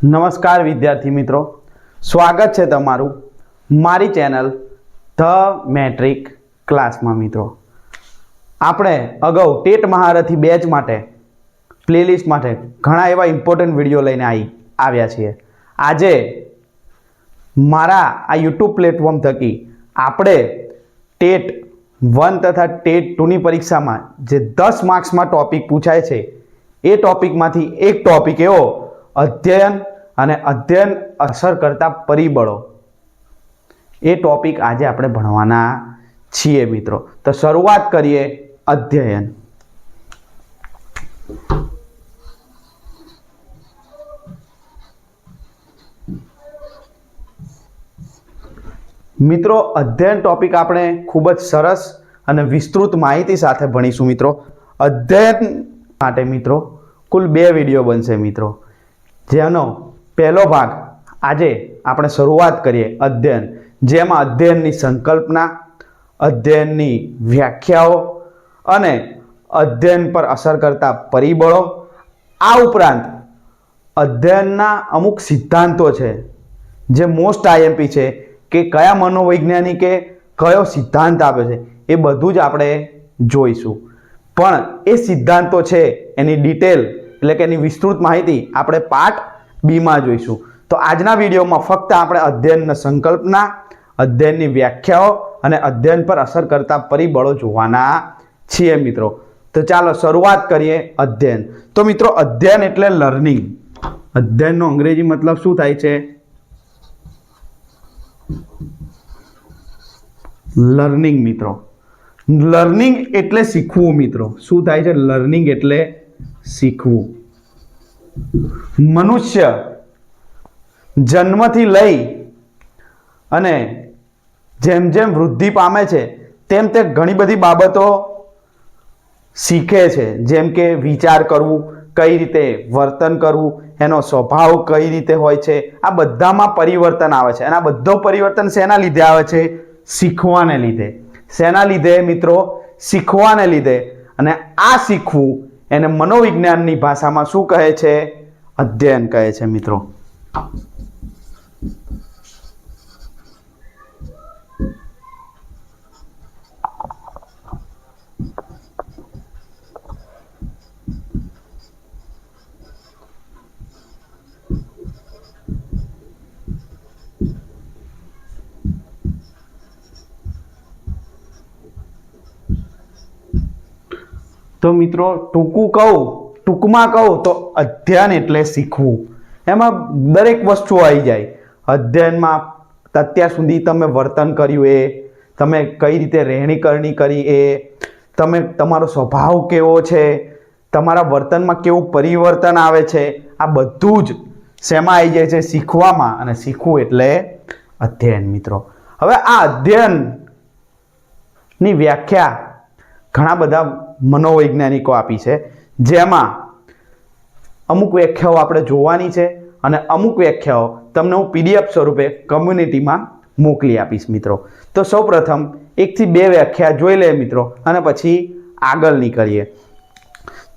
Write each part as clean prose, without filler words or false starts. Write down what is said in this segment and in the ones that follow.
નમસ્કાર વિદ્યાર્થી મિત્રો, સ્વાગત છે તમારું મારી ચેનલ ધ મેટ્રિક ક્લાસમાં. મિત્રો, આપણે અગાઉ ટેટ મહારથી બેચ માટે પ્લેલિસ્ટ માટે ઘણા એવા ઇમ્પોર્ટન્ટ વિડીયો લઈને આવ્યા છીએ. આજે મારા આ યુટ્યુબ પ્લેટફોર્મ થકી આપણે ટેટ 1 તથા ટેટ 2ની પરીક્ષામાં જે 10 માર્ક્સમાં ટોપિક પૂછાય છે એ ટોપિકમાંથી એક ટોપિક એવો અધ્યયન અને અધ્યયન અસર કરતા પરિબળો, એ ટોપિક આજે આપણે ભણવાના છીએ મિત્રો. તો શરૂઆત કરીએ અધ્યયન. મિત્રો, અધ્યયન ટોપિક આપણે ખૂબ જ સરસ અને વિસ્તૃત માહિતી સાથે ભણીશું મિત્રો. અધ્યયન માટે મિત્રો કુલ 2 વિડીયો બનશે મિત્રો, જેનો પહેલો ભાગ આજે આપણે શરૂઆત કરીએ અધ્યયન, જેમાં અધ્યયનની સંકલ્પના, અધ્યયનની વ્યાખ્યાઓ અને અધ્યયન પર અસર કરતા પરિબળો, આ ઉપરાંત અધ્યયનના અમુક સિદ્ધાંતો છે જે મોસ્ટ આઈએમપી છે કે કયા મનોવૈજ્ઞાનિકે કયો સિદ્ધાંત આપ્યો છે એ બધું જ આપણે જોઈશું. પણ એ સિદ્ધાંતો છે એની ડિટેલ એટલે કે એની વિસ્તૃત માહિતી આપણે પાર્ટ બીમાં જોઈશું. તો આજના વિડીયોમાં ફક્ત આપણે અધ્યયનની સંકલ્પના, અધ્યયનની વ્યાખ્યાઓ અને અધ્યયન પર અસર કરતા પરિબળો જોવાના છીએ મિત્રો. તો ચાલો શરૂઆત કરીએ અધ્યયન. તો મિત્રો, અધ્યયન એટલે લર્નિંગ. અધ્યયનનો અંગ્રેજી મતલબ શું થાય છે? લર્નિંગ મિત્રો. લર્નિંગ એટલે શીખવું મિત્રો. શું થાય છે? લર્નિંગ એટલે શીખવું. મનુષ્ય જન્મથી લઈ અને જેમ જેમ વૃદ્ધિ પામે છે તેમ તે ઘણી બધી બાબતો શીખે છે. જેમ કે વિચાર કરવું, કઈ રીતે વર્તન કરવું, એનો સ્વભાવ કઈ રીતે હોય છે, આ બધામાં પરિવર્તન આવે છે. અને આ બધું પરિવર્તન શેના લીધે આવે છે? શીખવાને લીધે. શેના લીધે મિત્રો? શીખવાને લીધે. અને આ શીખવું એને મનોવિજ્ઞાનની ભાષામાં શું કહે છે? અધ્યયન કહે છે મિત્રો. તો મિત્રો, ટૂંકમાં કહું તો અધ્યયન એટલે શીખવું. એમાં દરેક વસ્તુ આવી જાય. અધ્યયનમાં અત્યાર સુધી તમે વર્તન કર્યું એ, તમે કઈ રીતે રહેણીકરણી કરી એ, તમારો સ્વભાવ કેવો છે, તમારા વર્તનમાં કેવું પરિવર્તન આવે છે, આ બધું જ શેમાં આવી જાય છે? શીખવામાં. અને શીખવું એટલે અધ્યયન મિત્રો. હવે આ અધ્યયનની વ્યાખ્યા ઘણા બધા મનોવૈજ્ઞાનિકો આપી છે, જેમાં અમુક વ્યાખ્યાઓ આપણે જોવાની છે અને અમુક વ્યાખ્યાઓ તમને હું PDF સ્વરૂપે કમ્યુનિટીમાં મોકલી આપીશ મિત્રો. તો સૌપ્રથમ 1 થી 2 વ્યાખ્યા જોઈ લે મિત્રો અને પછી આગળ નીકળીએ.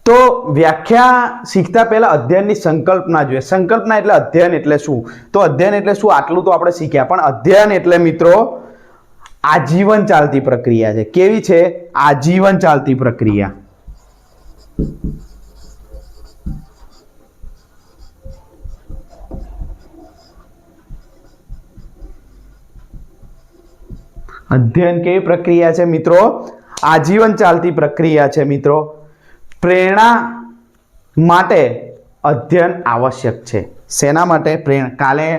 તો વ્યાખ્યા શીખતા પહેલા અધ્યયનની સંકલ્પના જોઈએ. સંકલ્પના એટલે અધ્યયન એટલે શું? તો અધ્યયન એટલે શું આટલું તો આપણે શીખ્યા, પણ અધ્યયન એટલે મિત્રો આજીવન ચાલતી પ્રક્રિયા છે. કેવી છે? આજીવન ચાલતી પ્રક્રિયા. અધ્યયન કેવી પ્રક્રિયા છે મિત્રો? આજીવન ચાલતી પ્રક્રિયા છે મિત્રો. પ્રેરણા માટે અધ્યયન આવશ્યક છે. શેના માટે? કાલે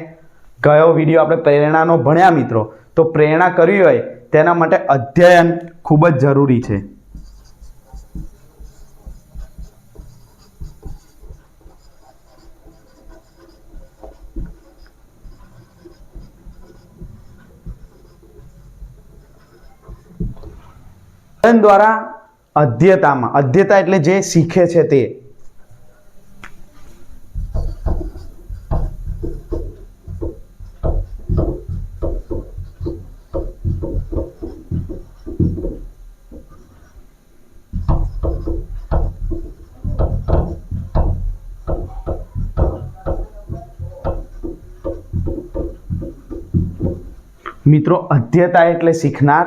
ગયો વિડીયો આપણે પ્રેરણાનો ભણ્યા મિત્રો. તો પ્રેરણા કરવી હોય તેના માટે અધ્યયન ખૂબ જ જરૂરી છે. અધ્યયન દ્વારા અધ્યતા એટલે જે શીખે છે તે. મિત્રો અધ્યતા એટલે શીખનાર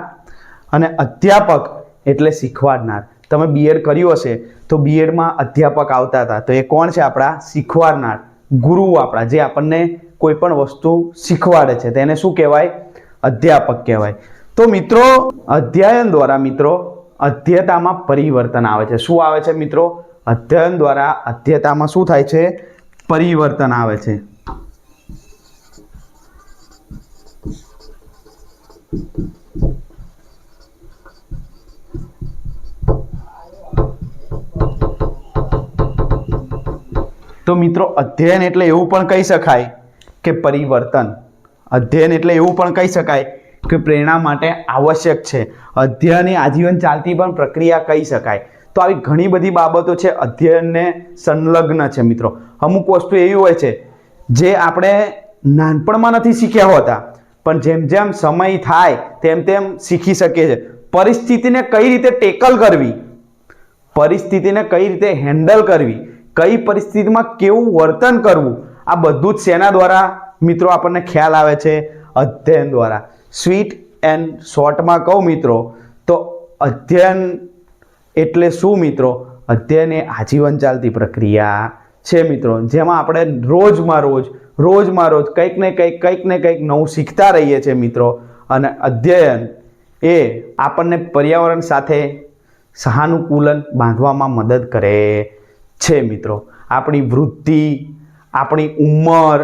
અને અધ્યાપક એટલે શીખવાડનાર. તમે બીએડ કર્યું હશે તો બીએડમાં અધ્યાપક આવતા હતા, તો એ કોણ છે? આપણા શીખવાડનાર ગુરુ, આપણા જે આપણને કોઈ પણ વસ્તુ શીખવાડે છે તેને શું કહેવાય? અધ્યાપક કહેવાય. તો મિત્રો અધ્યયન દ્વારા મિત્રો અધ્યતામાં પરિવર્તન આવે છે. શું આવે છે મિત્રો? અધ્યયન દ્વારા અધ્યતામાં શું થાય છે? પરિવર્તન આવે છે. તો મિત્રો અધ્યયન એટલે એવું પણ કહી શકાય કે પરિવર્તન. અધ્યયન એટલે એવું પણ કહી શકાય કે પ્રેરણા માટે આવશ્યક છે. અધ્યયન એ આજીવન ચાલતી પણ પ્રક્રિયા કહી શકાય. તો આવી ઘણી બધી બાબતો છે અધ્યયનને સંલગ્ન છે મિત્રો. અમુક વસ્તુ એવી હોય છે જે આપણે નાનપણમાં નથી શીખ્યા હોતા, પણ જેમ જેમ સમય થાય તેમ તેમ શીખી શકીએ છીએ. પરિસ્થિતિને કઈ રીતે ટેકલ કરવી, પરિસ્થિતિને કઈ રીતે હેન્ડલ કરવી, કઈ પરિસ્થિતિમાં કેવું વર્તન કરવું, આ બધું જ શેના દ્વારા મિત્રો આપણને ખ્યાલ આવે છે? અધ્યયન દ્વારા. સ્વીટ એન્ડ શોર્ટમાં કહું મિત્રો તો અધ્યયન એટલે શું મિત્રો? અધ્યયન એ આજીવન ચાલતી પ્રક્રિયા છે મિત્રો, જેમાં આપણે રોજમાં રોજ કંઈક ને કંઈક નવું શીખતા રહીએ છીએ મિત્રો. અને અધ્યયન એ આપણને પર્યાવરણ સાથે સહાનુકૂલન બાંધવામાં મદદ કરે છે મિત્રો. આપણી વૃદ્ધિ, આપણી ઉંમર,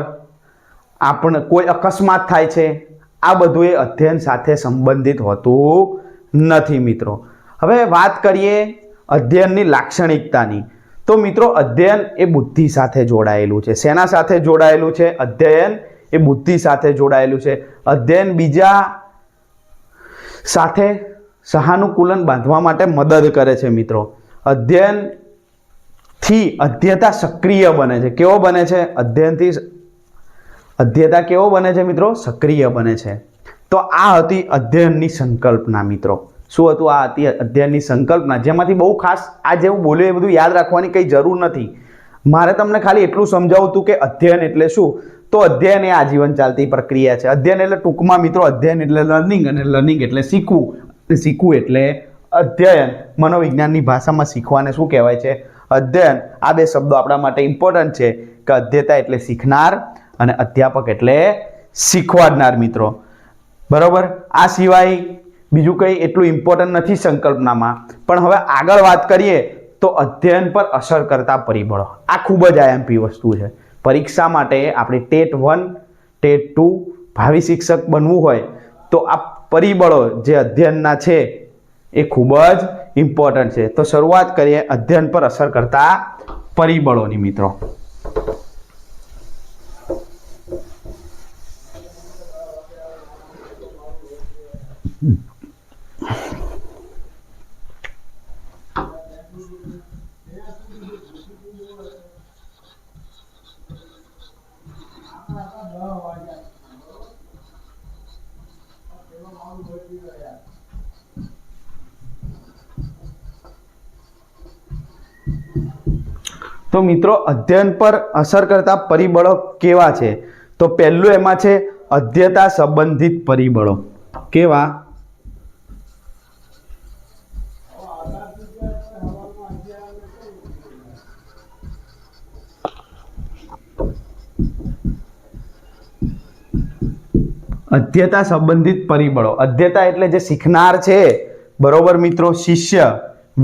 આપણે કોઈ અકસ્માત થાય છે, આ બધું એ અધ્યયન સાથે સંબંધિત હોતું નથી મિત્રો. હવે વાત કરીએ અધ્યયનની લાક્ષણિકતાની. તો મિત્રો અધ્યયન એ બુદ્ધિ સાથે જોડાયેલું છે. શેના સાથે જોડાયેલું છે? અધ્યયન એ બુદ્ધિ સાથે જોડાયેલું છે. અધ્યયન બીજા સાથે સહાનુકૂલન બાંધવા માટે મદદ કરે છે મિત્રો. અધ્યયનથી અધ્યતા સક્રિય બને છે. કેવો બને છે? અધ્યયનથી અધ્યતા કેવો બને છે મિત્રો? સક્રિય બને છે. તો આ હતી અધ્યયનની સંકલ્પના મિત્રો. શું હતું? આ હતી અધ્યયનની સંકલ્પના, જેમાંથી બહુ ખાસ આ જેવું બોલ્યું એ બધું યાદ રાખવાની કંઈ જરૂર નથી. મારે તમને ખાલી એટલું સમજાવું હતું કે અધ્યયન એટલે શું. તો અધ્યયન એ આજીવન ચાલતી પ્રક્રિયા છે. અધ્યયન એટલે ટૂંકમાં મિત્રો અધ્યયન એટલે લર્નિંગ, અને લર્નિંગ એટલે શીખવું, શીખવું એટલે અધ્યયન. મનોવિજ્ઞાનની ભાષામાં શીખવાને શું કહેવાય છે? અધ્યયન. આ બે શબ્દો આપણા માટે ઇમ્પોર્ટન્ટ છે કે અધ્યતા એટલે શીખનાર અને અધ્યાપક એટલે શીખવાડનાર મિત્રો. બરોબર. આ સિવાય બીજું કંઈ એટલું ઇમ્પોર્ટન્ટ નથી સંકલ્પનામાં. પણ હવે આગળ વાત કરીએ તો અધ્યયન પર અસર કરતા પરિબળો. આ ખૂબ જ આઈએમપી વસ્તુ છે. પરીક્ષા માટે આપણે ટેટ 1, ટેટ 2 ભાવિ શિક્ષક બનવું હોય તો આ પરિબળો જે અધ્યયનના છે એ ખૂબ જ ઇમ્પોર્ટન્ટ છે. તો શરૂઆત કરીએ અધ્યયન પર અસર કરતા પરિબળોની મિત્રો. તો મિત્રો અધ્યયન પર અસર કરતા પરિબળો કેવા છે? તો પહેલું એમાં છે અધ્યતા સંબંધિત પરિબળો. કેવા? અધ્યતા સંબંધિત પરિબળો. અધ્યતા એટલે જે શીખનાર છે, બરોબર મિત્રો, શિષ્ય,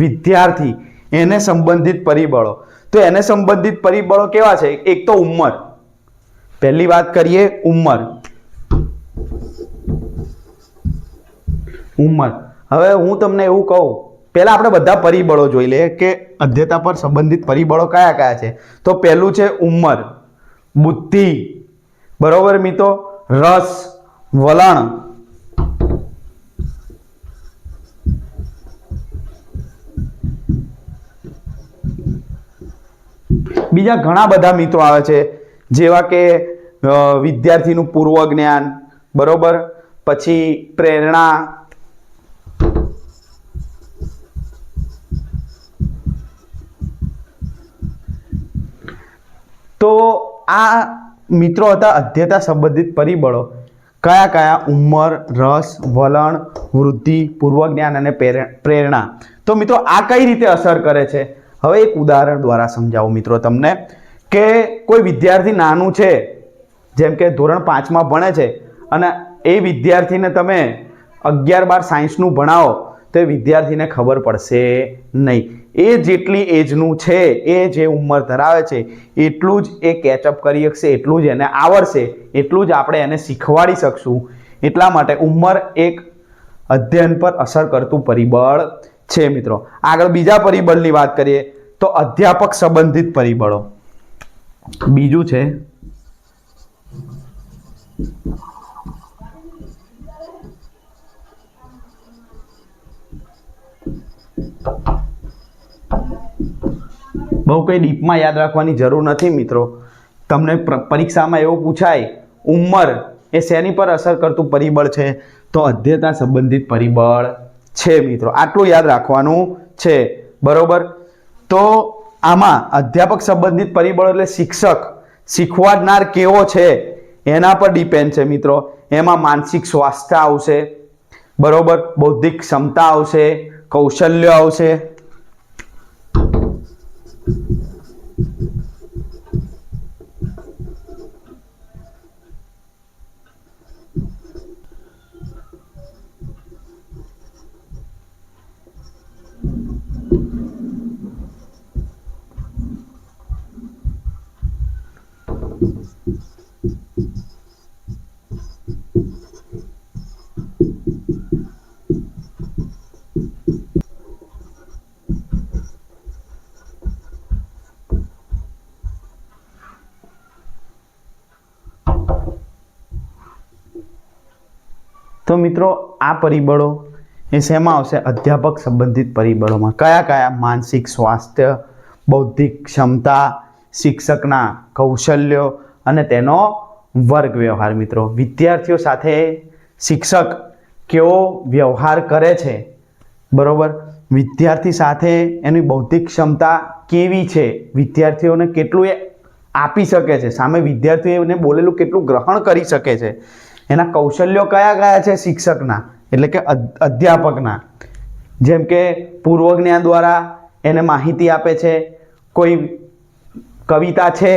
વિદ્યાર્થી, એને સંબંધિત પરિબળો. તો એને સંબંધિત પરિબળો કેવા છે? એક તો ઉંમર. પહેલી વાત કરીએ ઉંમર. હવે હું તમને એવું કહું, પહેલા આપણે બધા પરિબળો જોઈ લઈએ કે અધ્યતા પર સંબંધિત પરિબળો કયા કયા છે. તો પહેલું છે ઉંમર, બુદ્ધિ, બરોબર મિત્રો, રસ, વલણ, બીજા ઘણા બધા મિત્રો આવે છે, જેવા કે વિદ્યાર્થીનું પૂર્વ જ્ઞાન, બરોબર, પછી પ્રેરણા, તો આ મિત્રો હતા અધ્યતા સંબંધિત પરિબળો. કયા કયા ઉંમર, રસ, વલણ, વૃદ્ધિ, પૂર્વજ્ઞાન અને પ્રેરણા. તો મિત્રો આ કઈ રીતે અસર કરે છે? હવે એક ઉદાહરણ દ્વારા સમજાવું મિત્રો તમને કે કોઈ વિદ્યાર્થી નાનું છે, જેમ કે ધોરણ 5માં ભણે છે અને એ વિદ્યાર્થીને તમે 11-12 સાયન્સનું ભણાવો તો એ વિદ્યાર્થીને ખબર પડશે નહીં. એ જેટલી એજનું છે, એ જે ઉંમર ધરાવે છે એટલું જ એ કેચઅપ કરી શકશે, એટલું જ એને આવડશે, એટલું જ આપણે એને શીખવાડી શકશું. એટલા માટે ઉંમર એક અધ્યયન પર અસર કરતું પરિબળ છે મિત્રો. આગળ બીજા પરિબળની વાત કરીએ તો અધ્યાપક સંબંધિત પરિબળો. બીજું છે બહુ કંઈ ડીપમાં યાદ રાખવાની જરૂર નથી મિત્રો. તમને પરીક્ષામાં એવું પૂછાય ઉંમર એ શેની પર અસર કરતું પરિબળ છે? તો અધ્યયતા સંબંધિત પરિબળ છે મિત્રો. આટલું યાદ રાખવાનું છે, બરોબર. તો આમાં અધ્યાપક સંબંધિત પરિબળો એટલે શીખવાડનાર કેવો છે એના પર ડિપેન્ડ છે મિત્રો. એમાં માનસિક સ્વાસ્થ્ય આવશે, બરોબર, બૌદ્ધિક ક્ષમતા આવશે, કૌશલ્ય આવશે. તો મિત્રો આ પરિબળો એ શેમાં આવશે? અધ્યાપક સંબંધિત પરિબળોમાં. કયા કયા? માનસિક સ્વાસ્થ્ય, બૌદ્ધિક ક્ષમતા, શિક્ષકના કૌશલ્યો અને તેનો વર્ગ વ્યવહાર. મિત્રો વિદ્યાર્થીઓ સાથે શિક્ષક કેવો વ્યવહાર કરે છે, બરોબર, વિદ્યાર્થી સાથે એની બૌદ્ધિક ક્ષમતા કેવી છે, વિદ્યાર્થીઓને કેટલું એ આપી શકે છે, સામે વિદ્યાર્થીઓને બોલેલું કેટલું ગ્રહણ કરી શકે છે, એના કૌશલ્યો કયા કયા છે શિક્ષકના એટલે કે અધ્યાપકના. જેમ કે પૂર્વજ્ઞાન દ્વારા એને માહિતી આપે છે. કોઈ કવિતા છે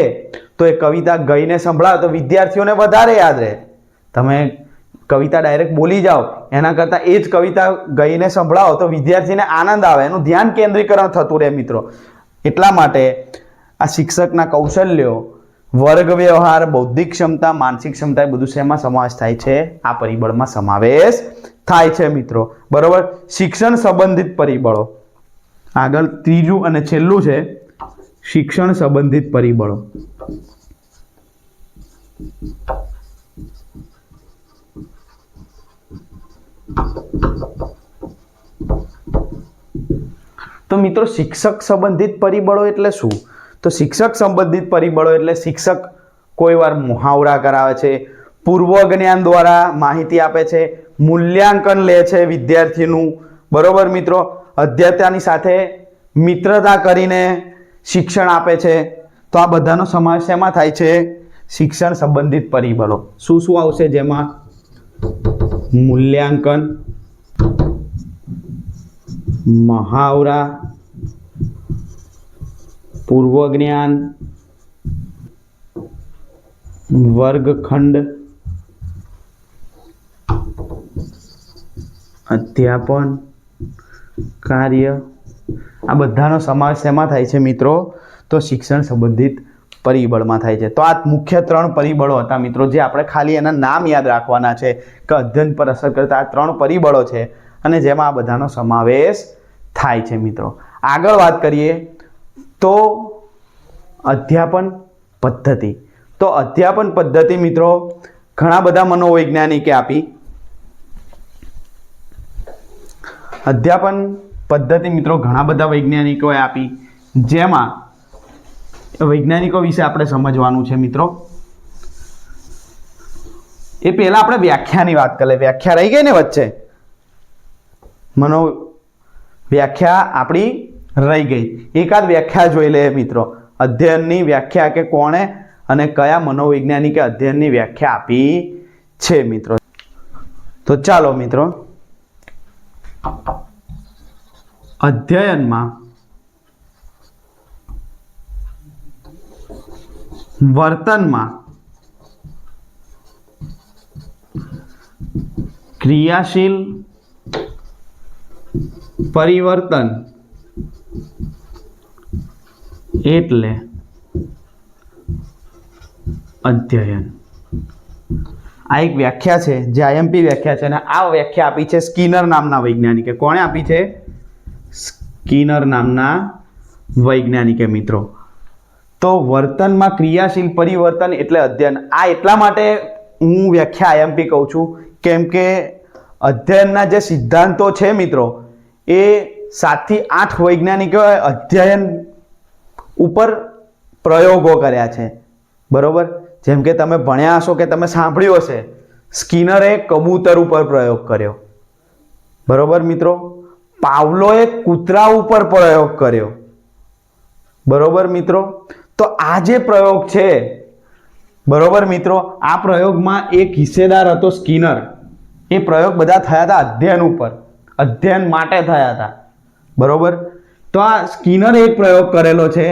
તો એ કવિતા ગાઈને સંભળાવો તો વિદ્યાર્થીઓને વધારે યાદ રહે. તમે કવિતા ડાયરેક્ટ બોલી જાઓ એના કરતાં એ જ કવિતા ગાઈને સંભળાવો તો વિદ્યાર્થીને આનંદ આવે, એનું ધ્યાન કેન્દ્રીકરણ થતું રહે મિત્રો. એટલા માટે આ શિક્ષકના કૌશલ્યો, વર્ગ વ્યવહાર, બૌદ્ધિક ક્ષમતા, માનસિક ક્ષમતા એ બધું શેમાં સમાવેશ થાય છે? આ પરિબળમાં સમાવેશ થાય છે મિત્રો, બરોબર. શિક્ષણ સંબંધિત પરિબળો. આગળ ત્રીજું અને છેલ્લું છે શિક્ષણ સંબંધિત પરિબળો. તો મિત્રો શિક્ષક સંબંધિત પરિબળો એટલે શું? તો શિક્ષક સંબંધિત પરિબળો એટલે શિક્ષક કોઈ વાર મુહાવરા કરાવે છે, પૂર્વજ્ઞાન દ્વારા માહિતી આપે છે, મૂલ્યાંકન લે છે વિદ્યાર્થીનું, બરોબર મિત્રો, અધ્યયતાની સાથે મિત્રતા કરીને શિક્ષણ આપે છે. તો આ બધાનો સમાવેશ શેમાં થાય છે? શિક્ષણ સંબંધિત પરિબળો. શું શું આવશે જેમાં? મૂલ્યાંકન, મહાવરા, પૂર્વજ્ઞાન, વર્ગખંડ, અધ્યાપન, કાર્ય. આ બધાનો સમાવેશ શેમાં થાય છે મિત્રો? તો શિક્ષણ સંબંધિત પરિબળમાં થાય છે. તો આ મુખ્ય 3 પરિબળો હતા મિત્રો, જે આપણે ખાલી એના નામ યાદ રાખવાના છે કે અધ્યયન પર અસર કરતા આ 3 પરિબળો છે અને જેમાં આ બધાનો સમાવેશ થાય છે મિત્રો. આગળ વાત કરીએ તો અધ્યાપન પદ્ધતિ. તો અધ્યાપન પદ્ધતિ મિત્રો ઘણા બધા મનોવૈજ્ઞાનિકે આપી. અધ્યાપન પદ્ધતિ મિત્રો ઘણા બધા વૈજ્ઞાનિકોએ આપી, જેમાં વૈજ્ઞાનિકો વિશે આપણે સમજવાનું છે મિત્રો. એ પહેલા આપણે વ્યાખ્યાની વાત કરીએ. વ્યાખ્યા રહી ગઈ ને વચ્ચે, વ્યાખ્યા આપણી રહી ગઈ. એકાદ વ્યાખ્યા જોઈ લે મિત્રો. અધ્યયનની વ્યાખ્યા કે કોણે અને કયા મનોવૈજ્ઞાનિકે અધ્યયનની વ્યાખ્યા આપી છે મિત્રો. તો ચાલો મિત્રો, અધ્યયનમાં વર્તનમાં ક્રિયાશીલ પરિવર્તન એટલે અધ્યયન. આ એક વ્યાખ્યા છે જે આઈએમપી વ્યાખ્યા છે અને આ વ્યાખ્યા આપી છે સ્કિનર નામના વૈજ્ઞાનિકે. કોણે આપી છે? સ્કિનર નામના વૈજ્ઞાનિકે મિત્રો. તો વર્તનમાં ક્રિયાશીલ પરિવર્તન એટલે અધ્યયન. આ એટલા માટે હું વ્યાખ્યા આઈએમપી કહું છું કેમ કે અધ્યયનના જે સિદ્ધાંતો છે મિત્રો એ 7 થી 8 વૈજ્ઞાનિકોએ અધ્યયન ઉપર પ્રયોગો કર્યા છે. બરોબર, જેમ કે તમે ભણ્યા હશો કે તમે સાંભળ્યું હશે, સ્કિનરે કબૂતર ઉપર પ્રયોગ કર્યો. બરોબર મિત્રો, પાવલોએ કૂતરા ઉપર પ્રયોગ કર્યો. બરોબર મિત્રો, તો આ જે પ્રયોગ છે, બરોબર મિત્રો, આ પ્રયોગમાં એક હિસ્સેદાર હતો સ્કિનર. એ પ્રયોગ બધા થયા હતા અધ્યયન ઉપર, અધ્યયન માટે થયા હતા. બરોબર, તો આ સ્કિનરે એક પ્રયોગ કરેલો છે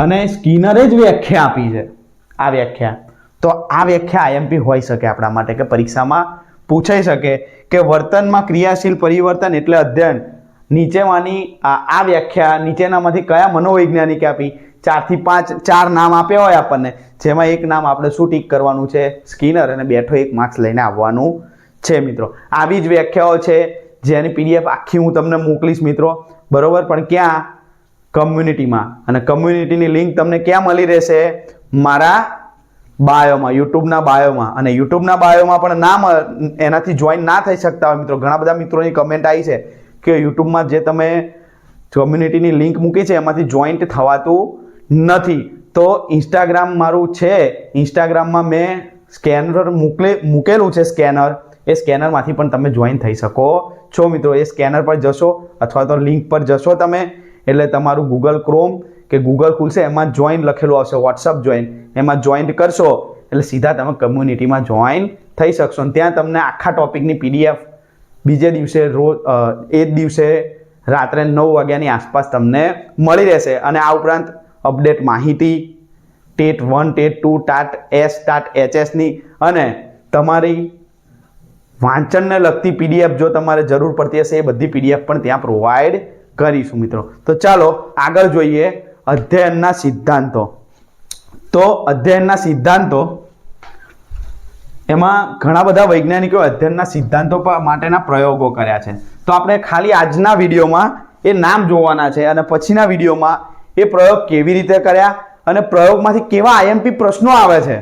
અને સ્કિનરે જ વ્યાખ્યા આપી છે. આ વ્યાખ્યા, તો આ વ્યાખ્યા આઈએમપી હોઈ શકે આપણા માટે, કે પરીક્ષામાં પૂછાઈ શકે કે વર્તનમાં ક્રિયાશીલ પરિવર્તન એટલે અધ્યયન. નીચેમાંની આ વ્યાખ્યા નીચેનામાંથી કયા મનોવૈજ્ઞાનિકે આપી? 4 થી 5 4 નામ આપ્યા હોય આપણને, જેમાં એક નામ આપણે શું ટીક કરવાનું છે? સ્કિનર, અને બેઠો 1 માર્ક્સ લઈને આવવાનું છે મિત્રો. આવી જ વ્યાખ્યાઓ છે જેની પીડીએફ આખી હું તમને મોકલીશ મિત્રો. બરોબર, પણ ક્યાં? કમ્યુનિટીમાં. અને કમ્યુનિટીની લિંક તમને ક્યાં મળી રહેશે? મારા બાયોમાં, યુટ્યુબના બાયોમાં. અને યુટ્યુબના બાયોમાં પણ એનાથી જોઈન ના થઈ શકતા હોય મિત્રો. ઘણા બધા મિત્રોની કમેન્ટ આવી છે કે યુટ્યુબમાં જે તમે કમ્યુનિટીની લિંક મૂકી છે એમાંથી જોઈન્ટ થવાતું નથી. તો ઇન્સ્ટાગ્રામ મારું છે, ઇન્સ્ટાગ્રામમાં મેં સ્કેનર મૂકેલું છે, સ્કેનર. એ સ્કેનરમાંથી પણ તમે જોઈન થઈ શકો છો મિત્રો. એ સ્કેનર પર જશો અથવા તો લિંક પર જશો તમે, એટલે તમારું ગૂગલ ક્રોમ કે ગૂગલ ખુલશે, એમાં જોઈન લખેલું આવશે, વોટ્સઅપ જોઈન. એમાં જોઈન કરશો એટલે સીધા તમે કમ્યુનિટીમાં જોઈન થઈ શકશો. અને ત્યાં તમને આખા ટોપિકની પીડીએફ બીજે દિવસે એ જ દિવસે રાત્રે 9 વાગ્યાની આસપાસ તમને મળી રહેશે. અને આ ઉપરાંત અપડેટ માહિતી, TET 1, TET 2, TAT S, TAT એચએસની અને તમારી વાંચનને લગતી પીડીએફ જો તમારે જરૂર પડતી હશે એ બધી પીડીએફ પણ ત્યાં પ્રોવાઈડ કરીશું મિત્રો. તો ચાલો આગળ જોઈએ અધ્યયનના સિદ્ધાંતો. તો અધ્યયનના સિદ્ધાંતો, એમાં ઘણા બધા વૈજ્ઞાનિકોએ અધ્યયનના સિદ્ધાંતો માટેના પ્રયોગો કર્યા છે. તો આપણે ખાલી આજના વિડીયોમાં એ નામ જોવાના છે અને પછીના વિડીયોમાં એ પ્રયોગ કેવી રીતે કર્યા અને પ્રયોગમાંથી કેવા આઈએમપી પ્રશ્નો આવે છે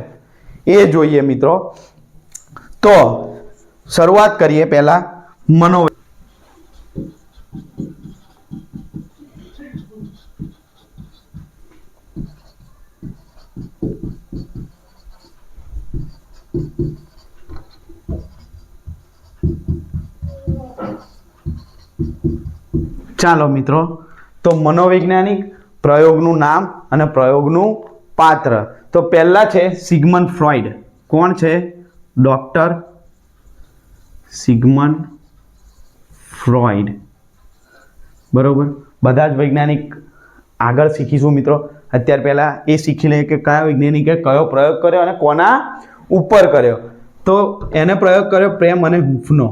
એ જોઈએ મિત્રો. તો શરૂઆત કરીએ પહેલા ચાલો મિત્રો, તો મનોવૈજ્ઞાનિક, પ્રયોગનું નામ અને પ્રયોગનું પાત્ર. તો પહેલા છે સિગમન્ડ ફ્રોઈડ. કોણ છે? Doctor Sigmund Freud. બરોબર, બધા જ વૈજ્ઞાનિક આગળ શીખીશું મિત્રો. અત્યારે પહેલા એ શીખી લઈએ કે કયા વૈજ્ઞાનિકે કયો પ્રયોગ કર્યો અને કોના ઉપર કર્યો. તો એને પ્રયોગ કર્યો પ્રેમ અને હૂંફનો.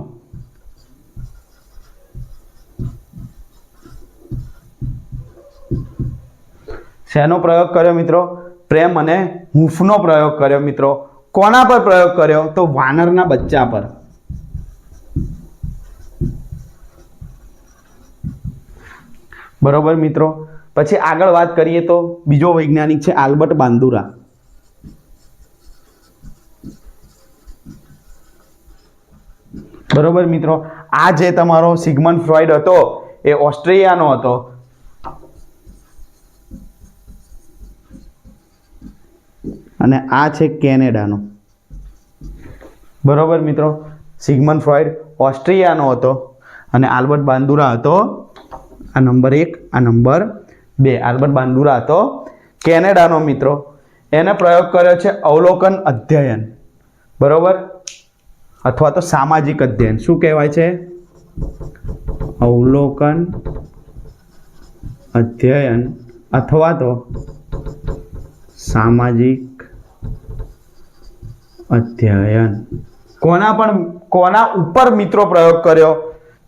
શેનો પ્રયોગ કર્યો મિત્રો? પ્રેમ અને હૂંફનો પ્રયોગ કર્યો મિત્રો. કોના પર પ્રયોગ કર્યો? તો વાનરના બચ્ચા પર. બરોબર મિત્રો. પછી આગળ વાત કરીએ તો બીજો વૈજ્ઞાનિક છે આલ્બર્ટ બાંદુરા. બરોબર મિત્રો, આ જે તમારો સિગમન્ડ ફ્રોઈડ હતો એ ઓસ્ટ્રેલિયાનો હતો. અને આ છે કેનેડાનો. બરોબર મિત્રો, સિગમન્ડ ફ્રોઈડ ઓસ્ટ્રેલિયાનો હતો અને આલ્બર્ટ બાંદુરા હતો આ નંબર 1, આ નંબર 2. આલ્બર્ટ બાંદુરા હતો કેનેડાનો મિત્રો. એને પ્રયોગ કર્યો છે અવલોકન અધ્યયન. બરોબર, અથવા તો સામાજિક અધ્યયન. શું કહેવાય છે? અવલોકન અધ્યયન અથવા તો સામાજિક અધ્યયન. કોના ઉપર મિત્રો પ્રયોગ કર્યો?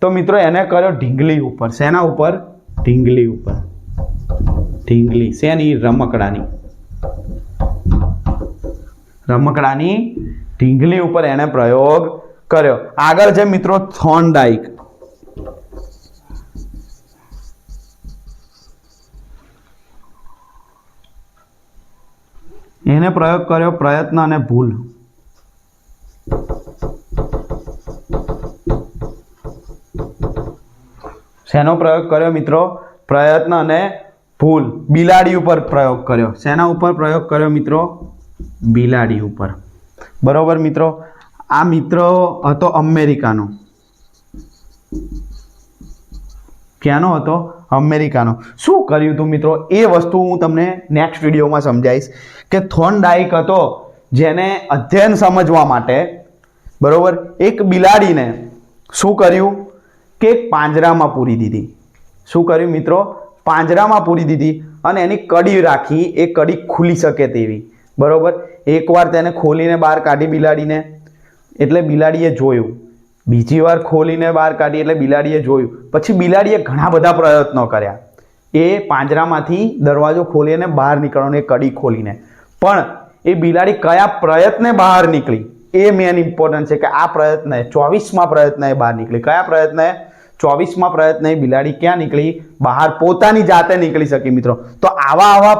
તો મિત્રો એને કર્યો ઢીંગલી ઉપર. શેના ઉપર? ઢીંગલી ઉપર. ઢીંગલી શેની? રમકડાની. રમકડાની ઢીંગલી ઉપર એને પ્રયોગ કર્યો. આગળ છે મિત્રો થોર્નડાઈક. એને પ્રયોગ કર્યો પ્રયત્ન અને ભૂલ. શેનો પ્રયોગ કર્યો મિત્રો? પ્રયત્ન અને ભૂલ. બિલાડી ઉપર પ્રયોગ કર્યો. શેના ઉપર પ્રયોગ કર્યો મિત્રો? બિલાડી ઉપર. બરોબર મિત્રો. આ મિત્રો હતો અમેરિકાનો. ક્યાંનો હતો? અમેરિકાનો. શું કર્યું હતું મિત્રો? એ વસ્તુ હું તમને નેક્સ્ટ વિડીયોમાં સમજાવીશ કે થોર્નડાઈક હતો જેને અધ્યયન સમજવા માટે બરોબર એક બિલાડીને શું કર્યું કે પાંજરામાં પૂરી દીધી. શું કર્યું મિત્રો? પાંજરામાં પૂરી દીધી અને એની કડી રાખી. એ કડી ખુલી શકે તેવી. બરોબર. એકવાર તેને ખોલીને બહાર કાઢી બિલાડીને એટલે બિલાડીએ જોયું. બીજી વાર ખોલીને બહાર કાઢી એટલે બિલાડીએ જોયું. પછી બિલાડીએ ઘણા બધા પ્રયત્નો કર્યા. એ પાંજરામાંથી દરવાજો ખોલીને બહાર નીકળવાનો, એ કડી ખોલીને. પણ એ બિલાડી કયા પ્રયત્ને બહાર નીકળી એ મેન ઇમ્પોર્ટન્ટ છે કે આ પ્રયત્ન 24મા પ્રયત્ન એ બહાર નીકળી. કયા પ્રયત્ન? 24મા પ્રયત્ન એ બિલાડી ક્યાં નીકળી? બહાર. પોતાની જાતે નીકળી શકી મિત્રો. તો આવા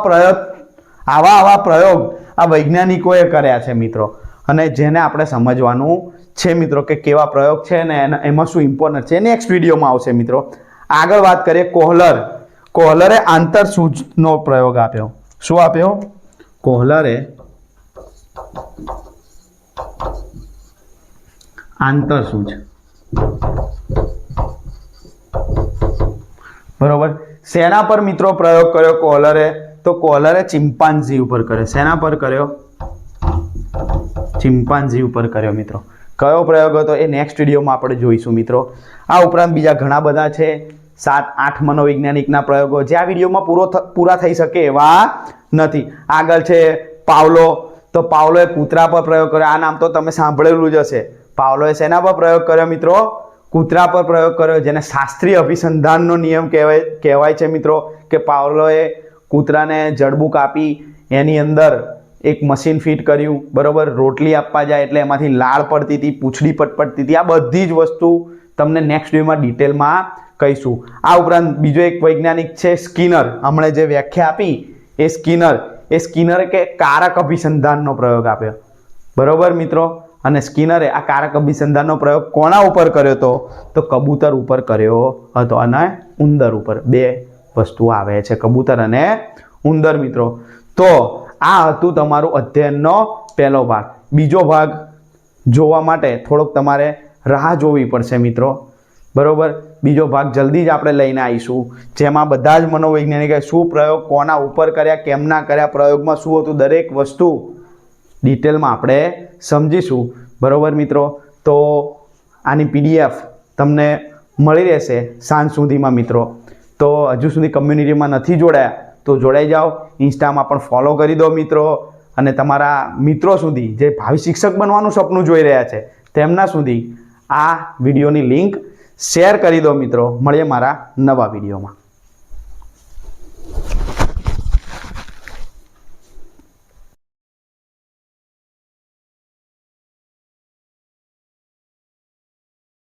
પ્રયોગ આ વૈજ્ઞાનિકોએ કર્યા છે મિત્રો. અને જેને આપણે સમજવાનું છે મિત્રો કે કેવા પ્રયોગ છે ને એમાં શું ઇમ્પોર્ટન્ટ છે. નેક્સ્ટ વિડીયોમાં આવશે મિત્રો. આગળ વાત કરીએ કોહલરે આંતરસૂઝનો પ્રયોગ આપ્યો. શું આપ્યો? કોહલરે આંતરસૂઝ. બરોબર. શેના પર મિત્રો પ્રયોગ કર્યો કોહલરે? તો કોહલરે ચિમ્પાન્ઝી ઉપર કર્યો. શેના પર કર્યો? ચિમ્પાન્ઝી ઉપર કર્યો મિત્રો. કયો પ્રયોગ હતો એ નેક્સ્ટ વિડીયોમાં આપણે જોઈશું મિત્રો. આ ઉપરાંત બીજા ઘણા બધા છે 7-8 મનોવૈજ્ઞાનિકના પ્રયોગો જે આ વિડીયોમાં પૂરા થઈ શકે એવા નથી. આગળ છે પાવલો. તો પાવલોએ કૂતરા પર પ્રયોગ કર્યો. આ નામ તો તમે સાંભળેલું જ હશે. પાવલોએ શેના પર પ્રયોગ કર્યો મિત્રો? કૂતરા પર પ્રયોગ કર્યો, જેને શાસ્ત્રીય અભિસંધાનનો નિયમ કહેવાય છે મિત્રો. કે પાવલોએ કૂતરાને જડબું કાપી એની અંદર એક મશીન ફિટ કર્યું. બરોબર. રોટલી આપવા જાય એટલે એમાંથી લાળ પડતી હતી, પૂંછડી પટપટતી હતી. આ બધી જ વસ્તુ તમને નેક્સ્ટ વિડીયોમાં ડિટેલમાં કહીશું. આ ઉપરાંત બીજો એક વૈજ્ઞાનિક છે સ્કિનર. હમણાં જે વ્યાખ્યા આપી એ સ્કિનરે કે કારક અભિસંધાનનો પ્રયોગ આપ્યો. બરોબર મિત્રો. અને સ્કિનરે આ કારક અભિસંધાનનો પ્રયોગ કોના ઉપર કર્યો હતો? તો કબૂતર ઉપર કર્યો હતો અને ઉંદર ઉપર. બે વસ્તુ આવે છે, કબૂતર અને ઉંદર મિત્રો. તો આ હતું તમારું અધ્યયનનો પહેલો ભાગ. બીજો ભાગ જોવા માટે થોડોક તમારે રાહ જોવી પડશે મિત્રો. બરોબર. બીજો ભાગ જલ્દી જ આપણે લઈને આવીશું, જેમાં બધા જ મનોવૈજ્ઞાનિકે શું પ્રયોગ કોના ઉપર કર્યા, કેમના કર્યા, પ્રયોગમાં શું હતું, દરેક વસ્તુ ડિટેલમાં આપણે સમજીશું. બરોબર મિત્રો. તો આની PDF તમને મળી રહેશે સાંજ સુધીમાં મિત્રો. તો હજુ સુધી કમ્યુનિટીમાં નથી જોડાયા તો જોડાઈ જાઓ. ઇન્સ્ટામાં પણ ફોલો કરી દો મિત્રો. અને તમારા મિત્રો સુધી જે ભાવિ શિક્ષક બનવાનું સપનું જોઈ રહ્યા છે તેમના સુધી આ વિડીયોની લિંક શેર કરી દો મિત્રો. મળીએ મારા નવા વિડીયોમાં.